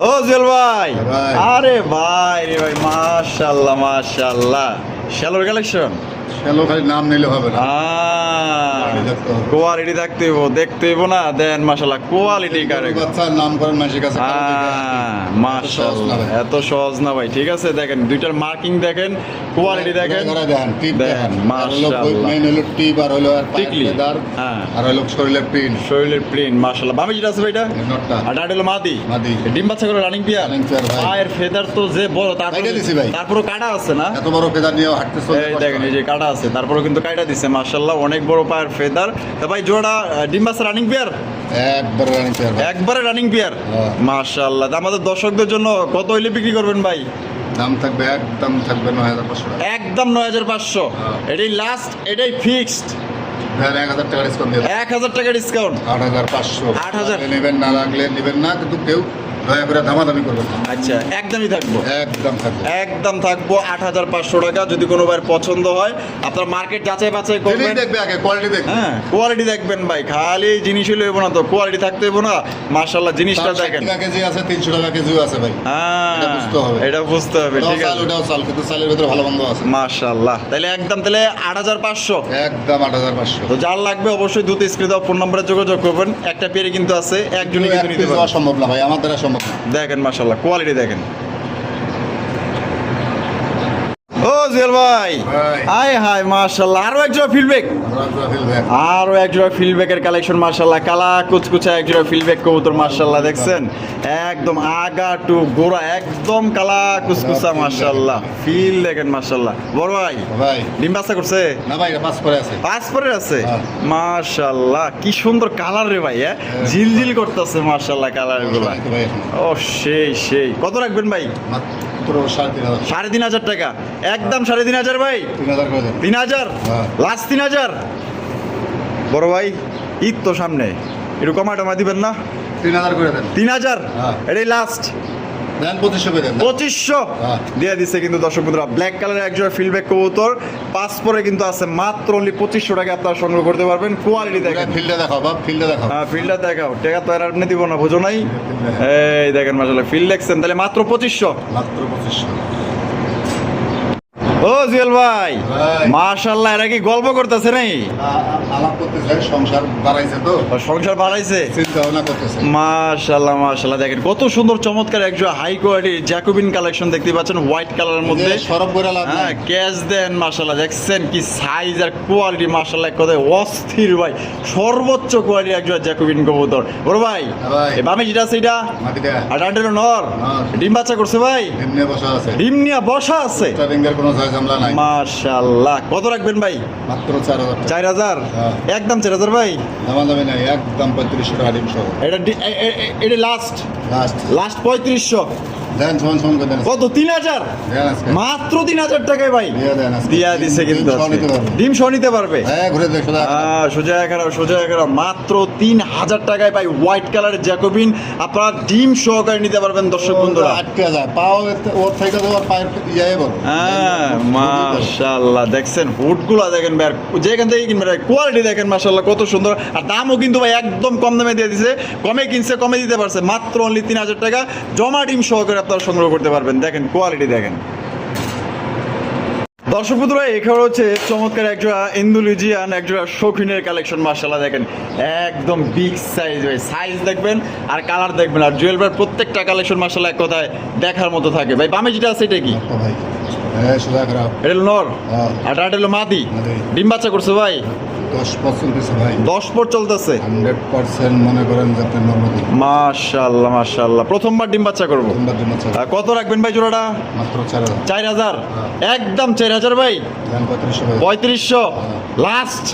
ও জুয়েল ভাই,
ভাই।
আরে ভাই রে ভাই, মাশাআল্লাহ মাশাআল্লাহ। শ্যালোর কালেকশন।
শ্যালো খালি নাম নিলে হবে না। দেখতে হবে।
কোয়ালিটি দেখতে হইব, দেখতে হইব না। দেন মাশাআল্লাহ কোয়ালিটি কারে
বাচ্চার নাম করেন মানুষের কাছে।
মাশাআল্লাহ, এত সহজ না ভাই, ঠিক আছে। দেখেন দুইটার মার্কিং দেখেন, কোয়ালিটি দেখেন,
দেখেন টিপ
দেখেন,
দেখেন।
মাশাআল্লাহ।
মেইন হলো টিপ, আর হলো আর
টিকলি।
ফেদার,
হ্যাঁ।
আর হলো শরীরের প্রিন্ট।
শরীরের প্রিন্ট মাশাআল্লাহ। বামে যেটা আছে ভাইটা,
নটটা
আর ডাটা হলো মাদি।
মাদি।
ডিম বাচ্চা করে রানিং পিয়ার।
Running pair ভাই।
পায়ের ফেদার তো যে বড়,
কাইটা দিছি ভাই।
তারপরও কাটা আছে না?
এত বড় ফেদার নিয়ে হাঁটতে চলতে
এই
কষ্ট
দেখেন
হয়।
এই যে কাটা আছে, তারপরেও কিন্তু কাটা দিছে মাশাআল্লাহ। অনেক বড় পায়ের ফেদার। তা ভাই জোড়া ডিম বাচ্চা রানিং পিয়ার?
একবার রানিং পেয়ার ভাই।
একবারে রানিং পিয়ার।
হ্যাঁ।
মাশাআল্লাহ। তা আমাদের দর্শকদের জন্য কত হইলে বিক্রি করবেন ভাই?
দাম থাকবে একদম থাকবে 9500 টাকা।
একদম 9,500।
হ্যাঁ।
এটাই লাস্ট, এটাই ফিক্সড।
দেন 1000 টাকা ডিসকাউন্ট দিয়ে
1,000 টাকা ডিসকাউন্ট।
8500।
8,000
নেবেন, না লাগলে নেবেন না, কিন্তু কেউ দয়া করে দামাদামি করবেন না।
আচ্ছা একদমই থাকবো,
একদম থাকবে।
একদম থাকবো 8,500 টাকা। যদি কোনো ভাইয়ের পছন্দ হয় আপনার মার্কেট যাচাই বাছাই
জিনিস
করবেন।
দেখবে আগে, কোয়ালিটি দেখবে।
হ্যাঁ কোয়ালিটি দেখবেন ভাই, খালি জিনিস হইলে হইব না তো, কোয়ালিটি থাকতে হইব না। মাশাআল্লাহ জিনিসটা
60
দেখেন।
টাকা কেজি আছে, 300 টাকা কেজিও আছে ভাই।
হ্যাঁ
এটা বুঝতে হবে।
এটা বুঝতে হবে,
ওটাও
ঠিক
চাল,
আছে।
ওটাও চাল, কিন্তু চালের ভিতরে ভালো মন্দ আছে।
মাশাআল্লাহ, তাহলে একদম তাহলে 8,500।
একদম 8,500।
তো যার লাগবে অবশ্যই দ্রুত স্ক্রিনে দেওয়া ফোন নম্বরে যোগাযোগ করবেন। একটা পেয়ারে কিন্তু আছে, একজনই
এক
কিন্তু নিতে
piece দেওয়া
পারবেন।
সম্ভব না ভাই, আমার দ্বারা সম্ভব না।
দেখেন মাশাআল্লাহ কোয়ালিটি দেখেন। ও জুয়েল ভাই,
ভাই।
হাই হাই মাশাআল্লাহ, আরো এক জোড়া ফিল্ডব্যাক, আরো এক জোড়া ফিল্ডব্যাকের কালেকশন মাশাআল্লাহ। কালা কুচকুচা এক জোড়া ফিল্ডব্যাক কবুতর মাশাআল্লাহ, দেখছেন একদম আগা টু গোড়া একদম কালা কুচকুচা মাশাআল্লাহ। ফিল দেখেন মাশাআল্লাহ। বড় ভাই
ভাই
ডিম বাচ্চা করছে?
না ভাই, এটা পাস করে আছে।
পাসপোর্টের আছে?
হ্যাঁ।
মাশাআল্লাহ কি সুন্দর কালার রে ভাই, হ্যাঁ ঝিলঝিল করতেছে মাশাআল্লাহ কালার গুলা।
সমস্যা নাই তো ভাই এখন।
ও সেই সেই, কত রাখবেন ভাই?
মাত্র 3,500।
3,500 টাকা, একদম 3,500 ভাই।
3,000 করে দেন।
3,000
হ্যাঁ।
লাস্ট 3,000। বড় ভাই ঈদ তো সামনে, একটু কমা টমা দিবেন না?
3,000 করে দেন।
3,000
হ্যাঁ।
এটাই লাস্ট।
দেন 2,500 করে দেন।
2,500
হ্যাঁ।
দিয়ে দিচ্ছে কিন্তু দর্শক বন্ধুরা। ব্ল্যাক কালারের একজোড়া ফিল্ডব্যাক কবুতর পাসপোর্টে কিন্তু আছে, মাত্র অনলি 2,500 টাকা আপনারা সংগ্রহ করতে পারবেন। কোয়ালিটি দেখেন,
ফিল্ডে দেখাও বাপ, ফিল্ডে দেখাও।
হ্যাঁ ফিল্ডটা দেখাও, টাকা তো আর আপনি দিব না, বুঝো নাই? এই দেখেন মাশাআল্লাহ ফিল্ড দেখছেন, তাহলে মাত্র 2,500।
মাত্র 2,500।
ও জুয়েল ভাই
ভাই।
মাশাআল্লাহ, এরা কি গল্প করতেছে নাই?
আলাপ করতেছে, সংসার বাড়াইছে তো,
ও, সংসার বাড়াইছে।
চিন্তা ভাবনা করতেছে।
মাশাআল্লাহ মাশাআল্লাহ, দেখেন কত সুন্দর চমৎকার একজন হাই কোয়ালিটি জ্যাকোবিন কালেকশন দেখতে পাচ্ছেন, হোয়াইট কালারের মধ্যে।
যে সরব করে লাভ নাই।
হ্যাঁ ক্যাশ দেন মাশাআল্লাহ, দেখছেন কি সাইজ আর কোয়ালিটি মাশাআল্লাহ, কথা অস্থির ভাই, সর্বোচ্চ কোয়ালিটি একজন জ্যাকোবিন কবুতর। বড় ভাই
ভাই।
এই বামে যেটা আছে এটা
মাটিটা
আর ডান্ডের নর,
নর।
ডিম বাচ্চা করছে ভাই,
এমনি বসা আছে।
ডিম নিয়ে বসা আছে।
স্টারিংয়ের কোনো ঝামেলা নাই।
মাশাআল্লাহ, কত রাখবেন ভাই?
মাত্র 4,000 টাকা।
4,000
হ্যাঁ।
একদম 4,000 ভাই।
দামাদামি নাই, একদম 3500 টাকা ডিম সহ।
এটা এটা লাস্ট
লাস্ট
লাস্ট 3,500।
দেন, সমান করে দেন।
কত? 3,000
দেন আজকে।
মাত্র 3,000 টাকায় ভাই
দিয়ে দেন আজকে।
দিয়া দিছে কিন্তু
ডিম সহ
আজকে।
নিতে পারবে।
ডিম সহ নিতে পারবে।
হ্যাঁ, ঘুরে দেখো।
সোজা এগারো সোজা এগারো, মাত্র 3,000 টাকায় ভাই হোয়াইট কালারের জ্যাকোবিন আপনারা ডিম সহকারে নিতে পারবেন দর্শক বন্ধুরা।
আটকে যায় পাও, ওর থেকে তো ওর পায়ের ইয়ে বড়।
হ্যাঁ মাশাআল্লাহ, দেখছেন হুডগুলা দেখেন ভাই, যেখান থেকে কিনবেন কোয়ালিটি দেখেন মাশাআল্লাহ কত সুন্দর। আর দামও কিন্তু ভাই একদম কম দামে দিয়ে দিছে, কমে কিনছে কমে দিতে পারছে, মাত্র অনলি 3,000 টাকা জমা ডিম সহকারে আপনারা সংগ্রহ করতে পারবেন। দেখেন কোয়ালিটি দেখেন দর্শক বন্ধুরা। এখানে হচ্ছে চমৎকার একজোড়া ইন্দোনেশিয়ান একজোড়া শৌখিনের কালেকশন মাশাআল্লাহ, দেখেন একদম বিগ সাইজ ভাই, সাইজ দেখবেন আর কালার দেখবেন। আর জুয়েল ভাই প্রত্যেকটা কালেকশন মাশাআল্লাহ এক কথায় দেখার মতো থাকে ভাই। বামে যেটা আছে এটা কি?
তো ভাই, হ্যাঁ, সোজা করো।
এটা হলো নর
হ্যাঁ।
আর এটা হলো মাদি।
মাদি।
ডিম বাচ্চা করছে ভাই,
10% দিছে ভাই।
10 পর চলতেছে।
100% মনে করেন যাতে নরমালি।
মাশাআল্লাহ মাশাআল্লাহ, প্রথমবার ডিম বাচ্চা করবো।
তোমরা জন্য চাই।
আর কত রাখবেন ভাই জোড়াটা?
মাত্র 4,000।
4,000 একদম 4,000 ভাই।
দেন 3500 ভাই।
3,500 লাস্ট।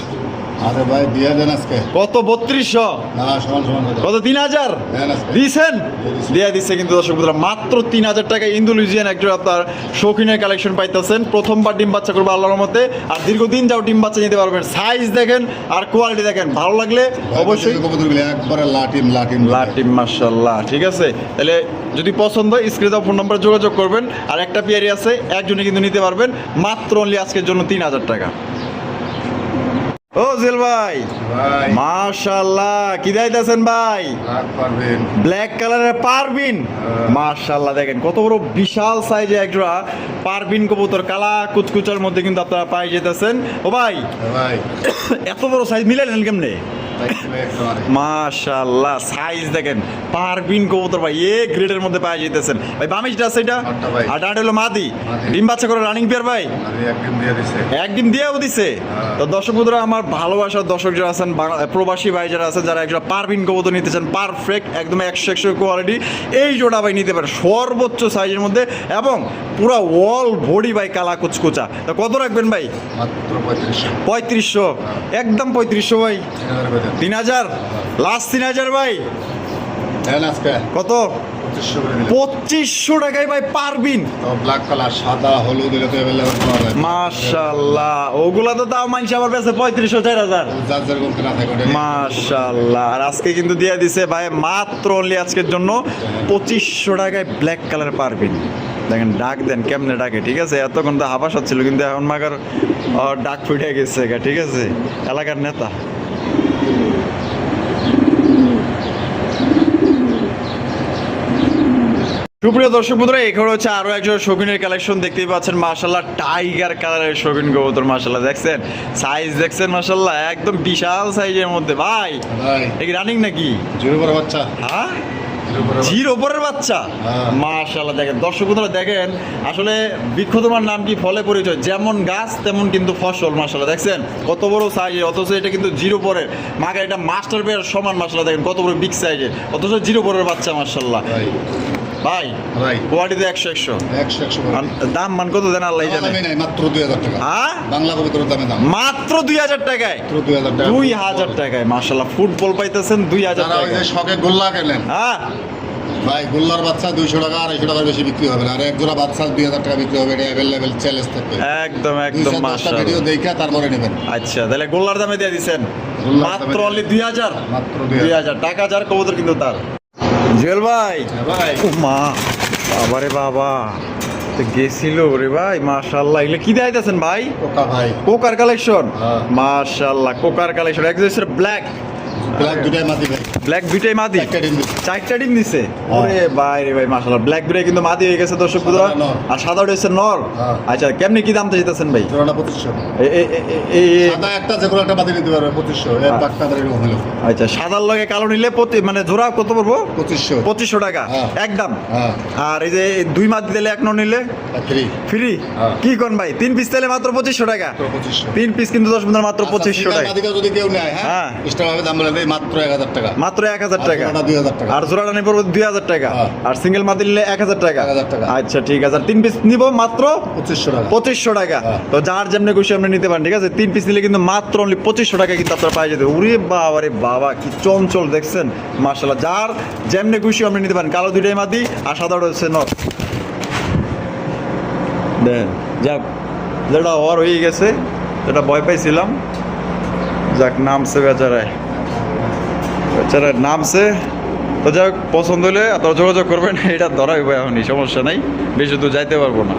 আরে ভাই দিয়ে দেন আজকে।
কত? 3,200
না, সমান করে দেন।
কত? 3,000
দেন আজকে।
দিয়েছেন?
দিয়েছি।
দিয়ে দিচ্ছে কিন্তু দর্শক বন্ধুরা, মাত্র 3,000 টাকা ইন্দোনেশিয়ান একজন আপনার শৌখিনের কালেকশন পাইতেছেন। প্রথমবার ডিম বাচ্চা করবো আল্লাহর মতে, আর দীর্ঘদিন যাও ডিম বাচ্চা নিতে পারবেন। সাইজ দেখেন আর কোয়ালিটি দেখেন, ভালো লাগলে অবশ্যই
কবুতরগুলো একবারে লাটিম লাটিম
লাটিম মাশাআল্লাহ। ঠিক আছে, তাহলে যদি পছন্দ হয় স্ক্রিনে দেওয়া ফোন নাম্বারে যোগাযোগ করবেন। আর একটা পেয়ারি আছে, একজনে কিন্তু নিতে পারবেন মাত্র অনলি আজকের জন্য 3,000 টাকা। ও জেল ভাই
ভাই।
মাশাআল্লাহ, কি দাইতেছেন ভাই?
রাগ পারবেন।
ব্ল্যাক কালারের পারবিন মাশাআল্লাহ, দেখেন কত বড় বিশাল সাইজে একজোড়া পারবিন কবুতর কালা কুচকুচার মধ্যে কিন্তু আপনারা পাই যেতেছেন। ও ভাই
ভাই
এত বড় সাইজ মিলাইলেন কেমনে?
ভাই একবারে
মাশাআল্লাহ, সাইজ দেখেন পারবিন কবুতর ভাই এ গ্রেডের মধ্যে পাই যেতেছেন ভাই। বামে যেটা আছে এটা
নটটা ভাই।
আর ডাটা হলো মাদি।
মাদি।
ডিম বাচ্চা করে রানিং পেয়ার ভাই,
আমি একদিন দিয়ে দিছে।
একদিন দিয়েও দিছে। তো দর্শক বন্ধুরা, আমার ভালোবাসার দর্শক যারা আছেন, প্রবাসী ভাই যারা আছেন, যারা একজন পারবিন কবুতর নিতে চান পারফেক্ট একদম 100 কোয়ালিটি, এই জোড়া ভাই নিতে পারে সর্বোচ্চ সাইজের মধ্যে এবং পুরো ওয়াল বডি ভাই কালা কুচকুচা। তো কত রাখবেন ভাই?
মাত্র 3500।
3,500 একদম 3,500 ভাই।
3,000 করে দেন।
3,000 লাস্ট 3,000 ভাই।
দেন আজকে।
কত?
2500 করে দিলাম।
2500 টাকায় ভাই পারবিন।
তো ব্ল্যাক কালার, সাদা, হলুদ এগুলো তো অ্যাভেলেবল পাওয়া যায়।
মাশাআল্লাহ, ওগুলা তো দাম মানছে আবার বেচে 3500 4000।
যার যেরকম কেনা থাকে ওটা নিয়ে।
মাশাআল্লাহ, আর আজকে কিন্তু দিয়ে দিছে ভাই মাত্র অনলি আজকের জন্য 2500 টাকায় ব্ল্যাক কালার পারবিন। দেখেন ডাক দেন কেমনে ডাকে, ঠিক আছে? এতক্ষণ তো হাবাসা ছিল, কিন্তু এখন মাগার ডাক ফুটে গেছে, ঠিক আছে? এলাকার নেতা। সুপ্রিয় দর্শক বন্ধুরা, এখানে হচ্ছে আরো একজন শৌখিনের কালেকশন দেখতেই পাচ্ছেন। মাশাআল্লাহ, টাইগার কালারের শৌখিন কবুতর। মাশাআল্লাহ, দেখছেন সাইজ, দেখছেন মাশাআল্লাহ একদম বিশাল সাইজের মধ্যে। ভাই
ভাই
এই রানিং নাকি?
জিরো বড় বাচ্চা।
হ্যাঁ,
জিরো বড় বাচ্চা।
জিরো পরের বাচ্চা।
হ্যাঁ।
মাশাআল্লাহ, দেখেন দর্শক বন্ধুরা, দেখেন আসলে বৃক্ষ তোমার নাম কি ফলে পরিচয়, যেমন গাছ তেমন কিন্তু ফসল। মাশাআল্লাহ, দেখছেন কত বড় সাইজের, অথচ এটা কিন্তু জিরো পরের। মাকে এটা মাস্টার পেয়ার সমান। মাশাআল্লাহ, দেখেন কত বড় বিগ সাইজের, অথচ জিরো পরের বাচ্চা। মাশাআল্লাহ
ভাই
ভাই,
ভাই
কোয়ালিটি 100
100 করে।
দাম মান কত দেন আল্লাহ জানে।
দামই নাই, মাত্র 2000 টাকা।
হ্যাঁ,
বাংলা কবুতরের দামে দাম
মাত্র 2000 টাকায়।
মাত্র 2000 টাকা।
2000 টাকায় মাশাআল্লাহ, ফুটবল পাইতেছেন 2000
যারা ওই যে
টাকায়।
শখে গোল্লা কেনেন,
হ্যাঁ,
ভাই গোল্লার বাচ্চা 200 টাকা 250 টাকার বেশি বিক্রি হবে না। আর এক জোড়া বাচ্চা 2000 টাকা বিক্রি হবে। এটা অ্যাভেলেবেল চ্যালেঞ্জ থাকবে।
একদম একদম
210টা
মাশাআল্লাহ।
ভিডিও দেখে তারপরে নেবেন।
আচ্ছা, তাহলে গোল্লার দামে দিয়ে দিছেন
গোল্লার দামে
মাত্র
দিয়ে
অনলি 2000।
মাত্র
2000 টাকা, যার কবুতর কিন্তু তার। জুয়েল ভাই,
ভাই
ও মা, বাবারে বাবা, তো গেছিল রে ভাই। মাশাআল্লাহ, এগুলো কি দেখাইতেছেন ভাই?
ওকা ভাই
কোকার কালেকশন।
হ্যাঁ।
মাশাআল্লাহ, কোকার কালেকশন। একজনের ব্ল্যাক,
ব্ল্যাক দুটাই মাটি ভাই।
ব্ল্যাক দুইটাই মাদি।
একটা ডিম দিছে।
চারটা ডিম দিছে। ওরে ভাই রে ভাই, মাশাআল্লাহ, ব্ল্যাক দুইটাই কিন্তু মাদি হয়ে গেছে দর্শক বন্ধুরা।
সাদাটা নর।
আর সাদাটা হচ্ছে নর।
হ্যাঁ।
আচ্ছা, কেমনি কি দামটা দিতেছেন ভাই?
জোড়াটা 2500। সাদা একটা যে কোনো একটা মাটি নিতে পারবে 2500। এর পাকটা ধরে এরকম হলো
আচ্ছা, সাদার লগে কালো নিলে প্রতি মানে জোড়া কত পড়বো?
2500।
2500 টাকা
হ্যাঁ।
একদম।
হ্যাঁ
আর এই যে 2 মাদি দিলে 1 নর নিলে
ফ্রি
ফ্রি।
হ্যাঁ।
কি কোন ভাই, 3 পিস দিলে মাত্র 2500 টাকা।
2500।
3 পিস কিন্তু 10 বন্ধুরা মাত্র 2500 টাকা।
মাটিকা যদি কেউ নেয়,
হ্যাঁ।
হ্যাঁ এক্সট্রা ভাবে দাম বলে দেয় মাত্র 1000 টাকা।
মাত্র 1000 টাকা।
আর জোড়াটা 2000 টাকা।
আর জোড়াটা নিয়ে পড়বো 2000 টাকা।
হ্যাঁ।
আর সিঙ্গেল মাদি নিলে 1000 টাকা।
1000 টাকা।
আচ্ছা ঠিক আছে, 3 পিস নিব মাত্র
2500 টাকা।
2500 টাকা।
হ্যাঁ।
তো যার যেমনি খুশি আপনি নিতে পারেন, ঠিক আছে? 3 পিস নিলে কিন্তু মাত্র অনলি 2500 টাকা কিন্তু আপনারা পাই যেতে। উরে বাবা রে বাবা, কি চঞ্চল দেখছেন। মাশাআল্লাহ, যার যেমনি খুশি আপনি নিতে পারেন। কালো দুইটাই মাদি আর সাদাটা হচ্ছে নর। দেন যাক, যেটা ওর হয়ে গেছে, যেটা ভয় পাইছিলাম, যাক নামছে বেচারায়, বেচারায় নামছে। তো যাক, পছন্দ হলে আপনারা যোগাযোগ করবেন। এটা ধরা হইব এখনই, সমস্যা নাই, বেশি দূর যাইতে পারবো না।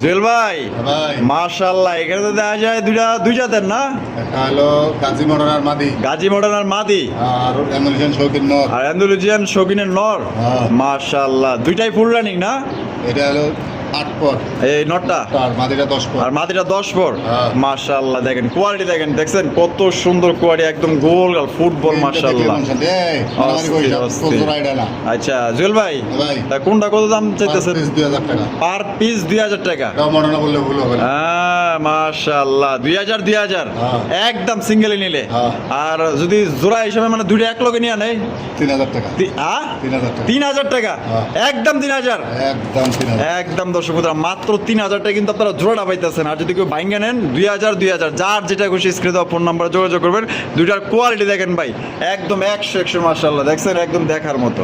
জুয়েল ভাই,
ভাই
মাশাআল্লাহ, এখানে তো দেখা যায় দুই জাতের না?
একটা হলো গাজী মডার্ন আর মাদি,
গাজী মডার্ন আর মাদি,
আর অ্যান্ডালুসিয়ান শৌখিন নর।
আর অ্যান্ডালুসিয়ান শৌখিনের নর।
হ্যাঁ।
মাশাআল্লাহ, দুইটাই ফুল রানিং না?
এটা হলো 8 পর
এই নটটা
আর মাদিটা 10 পর।
আর মাদিটা 10 পর।
হ্যাঁ।
মাশাআল্লাহ, দেখেন কোয়ালিটি, দেখছেন কত সুন্দর কোয়ালিটি, একদম গোল গাল ফুটবল। মাশাআল্লাহ, আচ্ছা জুয়েল ভাই,
ভাই
তা কোনটা কত দাম চাইতেছেন?
2000 টাকা।
পার পিস 2000 টাকা।
এটাও মডার্ন বললে ভুল হবে না।
হ্যাঁ, মাশাআল্লাহ, 2000
হ্যাঁ।
একদম সিঙ্গেলে নিলে।
হ্যাঁ।
আর যদি জোড়া হিসাবে মানে দুইটা এক লগে নিয়ে নেয়
3000 টাকা। 3000 টাকা।
3000 টাকা।
হ্যাঁ।
একদম 3000।
একদম 3000।
একদম দর্শক বন্ধুরা, মাত্র 3000 টাকা কিন্তু আপনারা জোড়াটা পাইতেছেন। আর যদি কেউ ভাঙ্গা নেন 2000, যার যেটা খুশি স্ক্রিনে দেওয়া ফোন নাম্বারে যোগাযোগ করবেন। দুইটার কোয়ালিটি দেখেন ভাই, একদম 100 মাশাআল্লাহ, দেখছেন একদম দেখার মতো।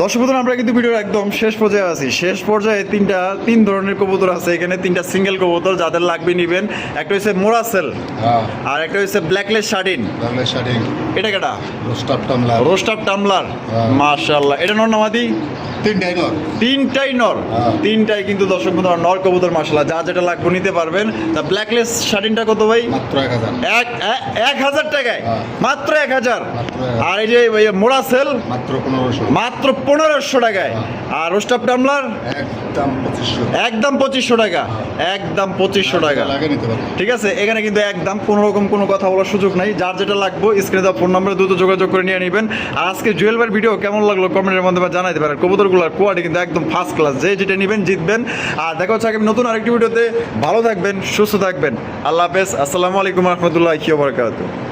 দর্শক বন্ধুরা, আমরা কিন্তু ভিডিওর একদম শেষ পর্যায়ে আছি। শেষ পর্যায়ে তিন ধরনের কবুতর আছে এখানে। 3টা সিঙ্গেল কবুতর, যাদের লাগবে নিবেন। একটা হচ্ছে মোরাসেল,
হ্যাঁ
আর একটা হচ্ছে ব্ল্যাকলেস শার্টিন।
বাংলা শাড়ি
এটা কেটা?
রোস্টার টামলা।
রোস্টার টামলার।
হ্যাঁ।
মাশাআল্লাহ, এটা নর নামাদি?
তিনটাই নর।
তিনটাই নর।
হ্যাঁ।
তিনটাই কিন্তু দর্শক বন্ধুরা নর কবুতর। মাশাআল্লাহ, যা যেটা লাগবে নিতে পারবেন। তা ব্ল্যাকলেস শার্টিনটা কত ভাই?
মাত্র 1000।
1000 টাকায়।
হ্যাঁ।
মাত্র 1000।
মাত্র 1000।
আর এই যে মোরাসেল
মাত্র 1500।
মাত্র 1500 টাকায়। আর রোস্টার টামলার
একদম 2500।
একদম 2500 টাকা। একদম 2500 টাকা।
লাগে নিতে পারবে।
ঠিক আছে, এখানে কিন্তু একদম কোনো রকম কোনো কথা বলার সুযোগ নাই। যার যেটা লাগবে স্ক্রিনে দেওয়া ফোন নম্বরে দ্রুত যোগাযোগ করে নিয়ে নেবেন। আর আজকে জুয়েল ভাইয়ের ভিডিও কেমন লাগলো কমেন্টের মাধ্যমে জানাইতে পারেন। কবুতরগুলোর কোয়ালিটি কিন্তু একদম ফার্স্ট ক্লাস। যেটা নেবেন জিতবেন। আর দেখা হচ্ছে আগামী নতুন আরেকটি ভিডিওতে। ভালো থাকবেন, সুস্থ থাকবেন। আল্লাহ হাফেজ। আসসালামু আলাইকুম রহমতুল্লাহি ওয়া বারাকাতুহু।